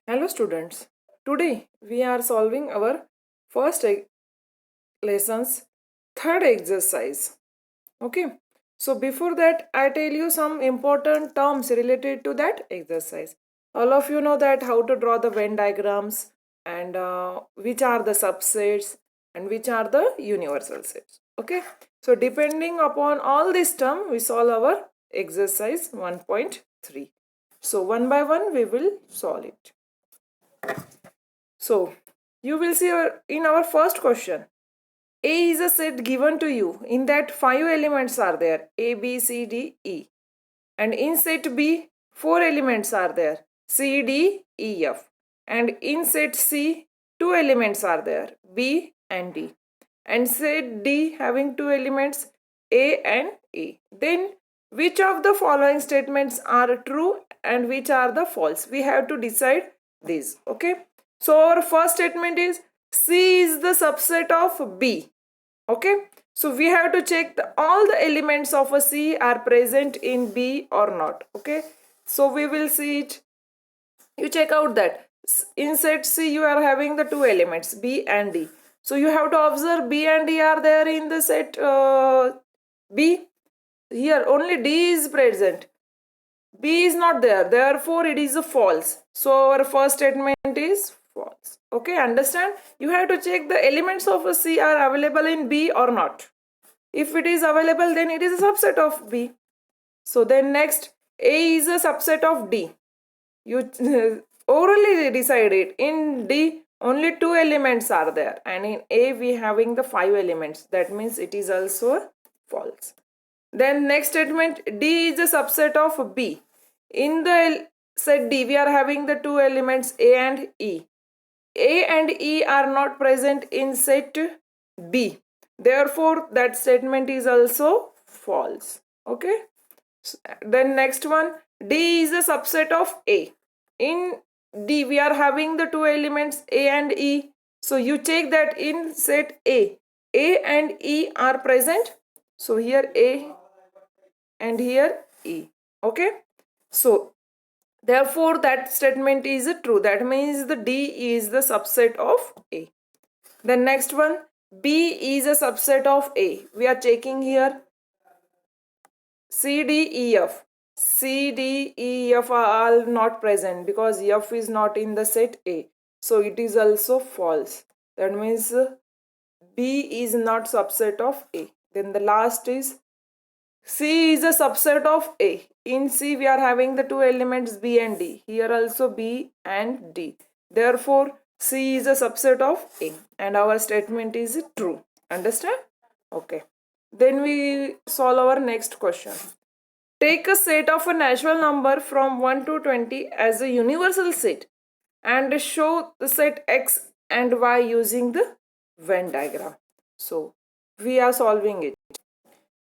Hello students, today we are solving our first lesson's third exercise. Okay, so before that I tell you some important terms related to that exercise. All of you know that how to draw the Venn diagrams and which are the subsets and which are the universal sets. Okay, so depending upon all this term we solve our exercise 1.3. So one by one we will solve it. So you will see in our first question, A is a set given to you. In that 5 elements are there, A, B, C, D, E. And in set B, 4 elements are there, C, D, E, F. And in set C, 2 elements are there, B and D. And set D having 2 elements, A and E. Then which of the following statements are true and which are the false? We have to decide this. Okay. So our first statement is C is the subset of B. Okay. So we have to check all the elements of a C are present in B or not. Okay. So we will see it. You check out that in set C you are having the 2 elements B and D. So you have to observe B and D are there in the set B. Here only D is present. B is not there. Therefore it is a false. So our first statement is false. Okay, understand? You have to check the elements of a C are available in B or not. If it is available, then it is a subset of B. So then next, A is a subset of D. You orally decide it. In D, only 2 elements are there. And in A, we having the 5 elements. That means it is also false. Then next statement, D is a subset of B. In the set D, we are having the 2 elements A and E. A and E are not present in set B. Therefore, that statement is also false. Okay. Then next one, D is a subset of A. In D, we are having the 2 elements A and E. So you check that in set A and E are present. So here A and here E. Okay. So therefore that statement is true. That means the D is the subset of A. The next one, B is a subset of A. We are checking here C, D, E, F. C, D, E, F are all not present because F is not in the set A. So it is also false. That means B is not subset of A. Then the last is C is a subset of A. In C we are having the 2 elements B and D. Here also B and D. Therefore C is a subset of A and our statement is true. Understand? Okay. Then we solve our next question. Take a set of a natural number from 1 to 20 as a universal set and show the set X and Y using the Venn diagram. So we are solving it.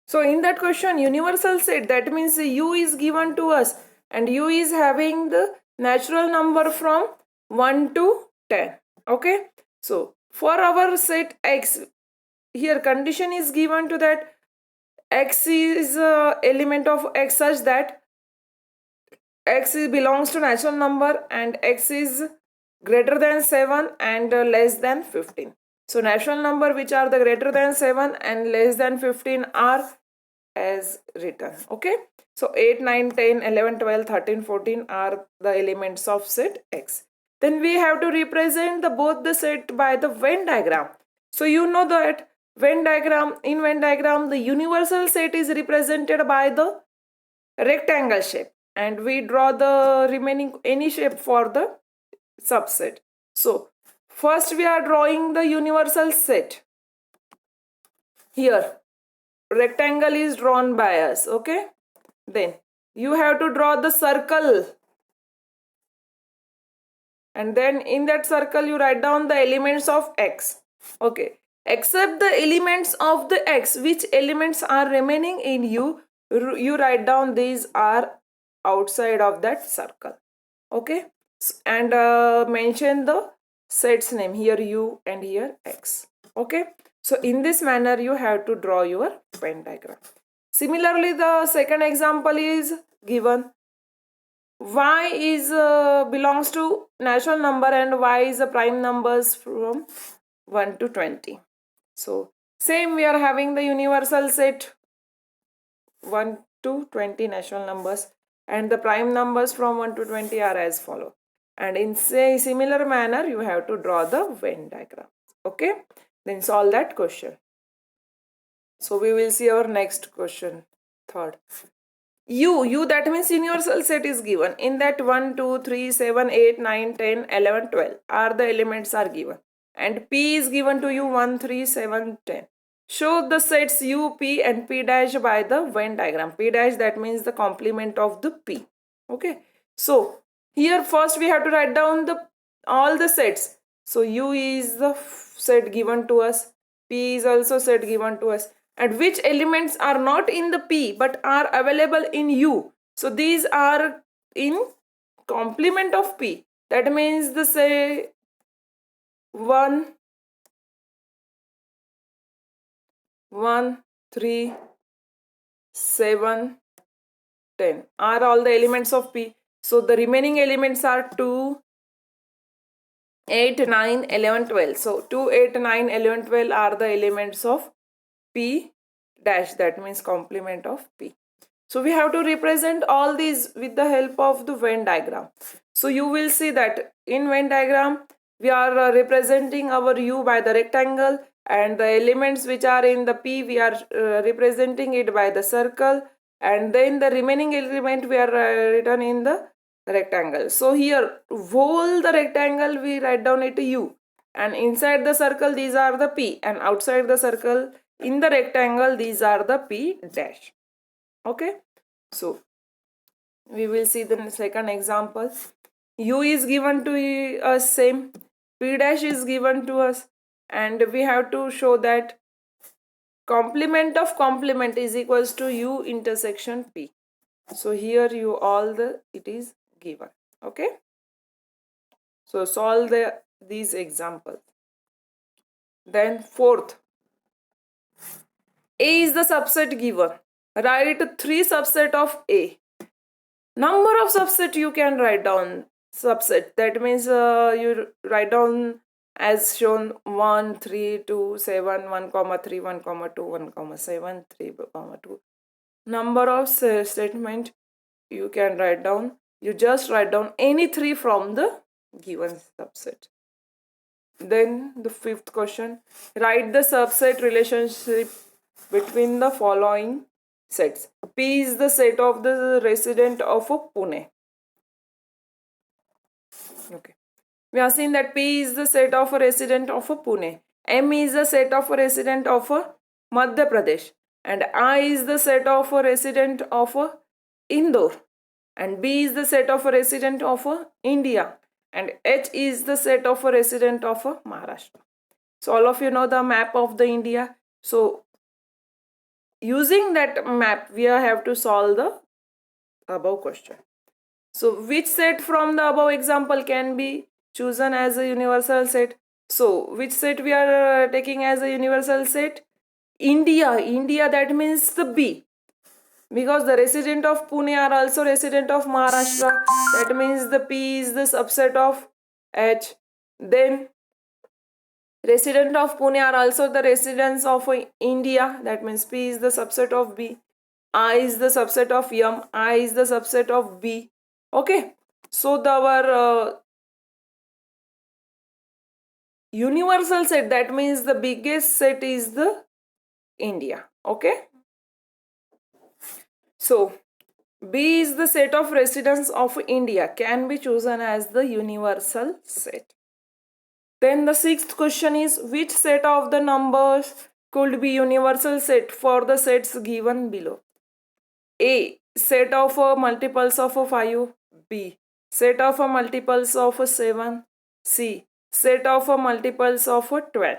So in that question, universal set, that means U is given to us and U is having the natural number from 1 to 10. Okay. So for our set X, here condition is given to that X is element of X such that X belongs to natural number and X is greater than 7 and less than 15. So natural number which are the greater than 7 and less than 15 are as written. Okay. So 8, 9, 10, 11, 12, 13, 14 are the elements of set X. Then we have to represent both the set by the Venn diagram. So you know that Venn diagram the universal set is represented by the rectangle shape and we draw the remaining any shape for the subset. So first we are drawing the universal set. Here rectangle is drawn by us. Okay. Then you have to draw the circle and then in that circle you write down the elements of X. Okay. Except the elements of the X, which elements are remaining in you write down these are outside of that circle. Okay. And mention the set's name, here U and here X. Okay. So in this manner you have to draw your Venn diagram. Similarly, the second example is given. y is belongs to natural number and y is the prime numbers from 1 to 20. So same, we are having the universal set 1 to 20 natural numbers, and the prime numbers from 1 to 20 are as follow. And in similar manner, you have to draw the Venn diagram. Okay, then solve that question. So we will see our next question. Third, U that means universal set is given. In that 1, 2, 3, 7, 8, 9, 10, 11, 12 are the elements are given. And P is given to you 1, 3, 7, 10. Show the sets U, P and P dash by the Venn diagram. P dash, that means the complement of the P. Okay. So here first we have to write down the all the sets. So U is the set given to us. P is also set given to us. And which elements are not in the P but are available in U. So these are in complement of P. That means the say 1, 3, 7, 10 are all the elements of P. So the remaining elements are 2, 8, 9, 11, 12. So 2, 8, 9, 11, 12 are the elements of P dash, that means complement of P. So we have to represent all these with the help of the Venn diagram. So you will see that in Venn diagram, we are representing our U by the rectangle, and the elements which are in the P, we are representing it by the circle, and then the remaining element we are written in the rectangle. So here, whole the rectangle we write down it U, and inside the circle these are the P, and outside the circle in the rectangle these are the P dash. Okay, so we will see the second example. U is given to us same, P dash is given to us, and we have to show that complement of complement is equals to U intersection P. So here you all the it is given. Okay, so solve these examples. Then fourth, A is the subset given. Write 3 subset of A. Number of subset you can write down subset, that means you write down as shown 1, 3, 2, 7, 1, 3, 1, 2, 1, 7, 3, 2. Number of statement you can write down, you just write down any 3 from the given subset. Then the fifth question, write the subset relationship between the following sets. P is the set of the resident of Pune. Okay, we have seen that P is the set of a resident of Pune. M is the set of a resident of Madhya Pradesh, and I is the set of a resident of Indore, and B is the set of a resident of India, and H is the set of a resident of Maharashtra. So all of you know the map of the India. So using that map, we have to solve the above question. So which set from the above example can be chosen as a universal set? So which set we are taking as a universal set? India, that means the B. Because the resident of Pune are also resident of Maharashtra, that means the P is the subset of H. Then resident of Pune are also the residents of India, that means P is the subset of B. I is the subset of M, I is the subset of B. Okay, so our universal set, that means the biggest set is the India. Okay, so B is the set of residents of India can be chosen as the universal set. Then the sixth question is, which set of the numbers could be universal set for the sets given below? A, set of multiples of 5. B, set of multiples of 7. C, set of multiples of 12.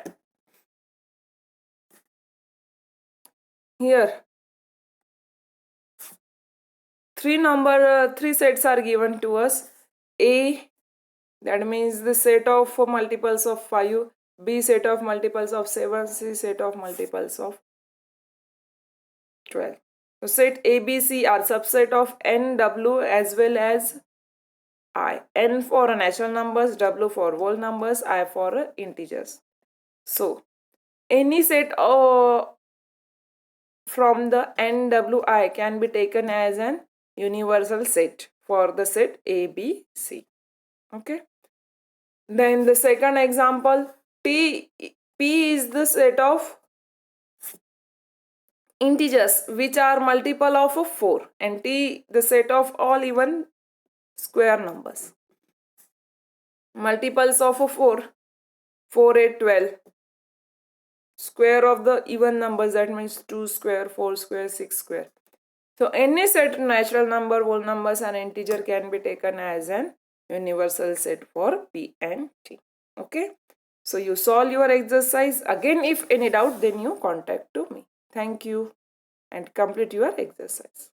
Here, three sets are given to us. A, that means the set of multiples of 5. B, set of multiples of 7. C, set of multiples of 12. So set A, B, C are subset of N, W as well as I. N for natural numbers, W for whole numbers, I for integers. So any set from the NWI can be taken as an universal set for the set A, B, C. Okay. Then the second example, P is the set of integers which are multiple of 4 and T the set of all even square numbers. Multiples of 4, 4, 8, 12. Square of the even numbers, that means 2 square, 4 square, 6 square. So any set natural number, whole numbers and integer can be taken as an universal set for P and T. Okay. So you solve your exercise. Again, if any doubt, then you contact to me. Thank you and complete your exercise.